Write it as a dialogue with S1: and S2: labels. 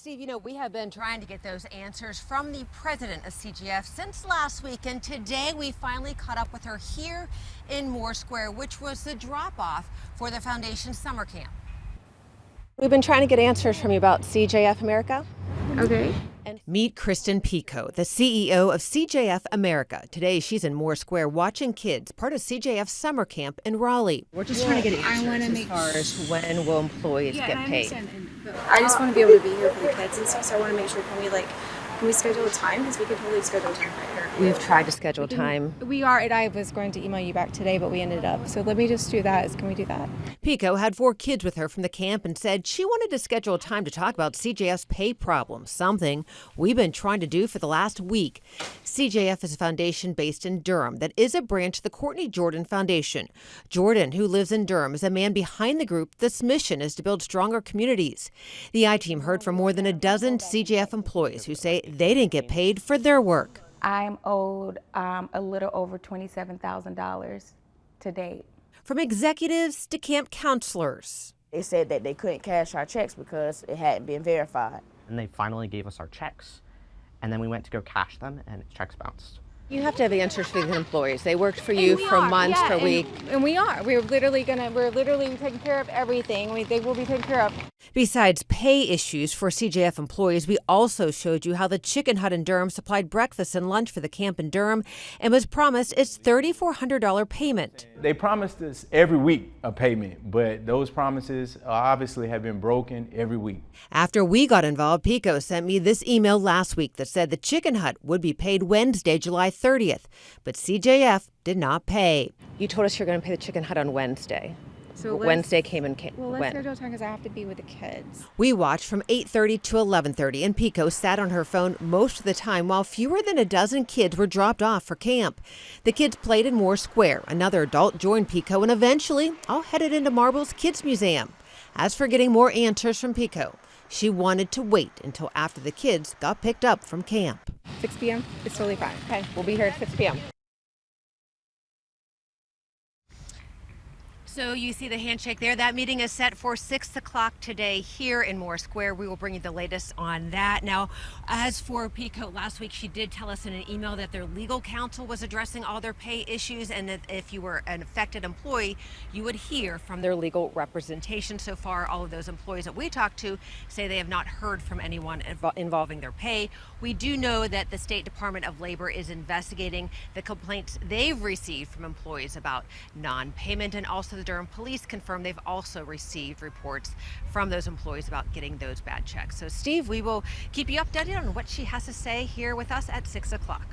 S1: Steve, you know, we have been trying to get those answers from the president of CJF since last week, and today we finally caught up with her here in Moore Square, which was the drop-off for the foundation summer camp. We've been trying to get answers from you about CJF America.
S2: Okay.
S3: Meet Kristen Pico, the CEO of CJF America. Today, she's in Moore Square watching kids, part of CJF summer camp in Raleigh. We're just trying to get answers as far as when will employees get paid.
S2: I just want to be able to be here for the kids and stuff, so I want to make sure, can we schedule a time? Because we could totally schedule a time right here.
S3: We've tried to schedule time.
S4: We are, and I was going to email you back today, but we ended up. So let me just do that. Can we do that?
S3: Pico had 4 kids with her from the camp and said she wanted to schedule a time to talk about CJF's pay problems, something we've been trying to do for the last week. CJF is a foundation based in Durham that is a branch of the Courtney Jordan Foundation. Jordan, who lives in Durham, is a man behind the group. This mission is to build stronger communities. The I-Team heard from more than a dozen CJF employees who say they didn't get paid for their work.
S5: I'm owed a little over $27,000 to date.
S3: From executives to camp counselors.
S6: They said that they couldn't cash our checks because it hadn't been verified.
S7: And they finally gave us our checks, and then we went to go cash them, and checks bounced.
S1: You have to have answers for these employees. They worked for you for months, for weeks.
S4: And we are. We're literally taking care of everything. They will be taken care of.
S3: Besides pay issues for CJF employees, we also showed you how the Chicken Hut in Durham supplied breakfast and lunch for the camp in Durham and was promised its $3,400 payment.
S8: They promised us every week a payment, but those promises obviously have been broken every week.
S3: After we got involved, Pico sent me this email last week that said the Chicken Hut would be paid Wednesday, July 30th, but CJF did not pay.
S1: You told us you're going to pay the Chicken Hut on Wednesday.
S4: So
S1: Wednesday came and came.
S4: Well, let's schedule time because I have to be with the kids.
S3: We watched from 8:30 to 11:30, and Pico sat on her phone most of the time while fewer than a dozen kids were dropped off for camp. The kids played in Moore Square. Another adult joined Pico, and eventually all headed into Marble's Kids Museum. As for getting more answers from Pico, she wanted to wait until after the kids got picked up from camp.
S4: 6 p.m. It's totally fine.
S1: Okay, we'll be here at 6 p.m. So you see the handshake there. That meeting is set for 6 o'clock today here in Moore Square. We will bring you the latest on that. Now, as for Pico, last week she did tell us in an email that their legal counsel was addressing all their pay issues, and that if you were an affected employee, you would hear from their legal representation. So far, all of those employees that we talked to say they have not heard from anyone involving their pay. We do know that the State Department of Labor is investigating the complaints they've received from employees about non-payment, and also the Durham Police confirmed they've also received reports from those employees about getting those bad checks. So Steve, we will keep you updated on what she has to say here with us at 6 o'clock.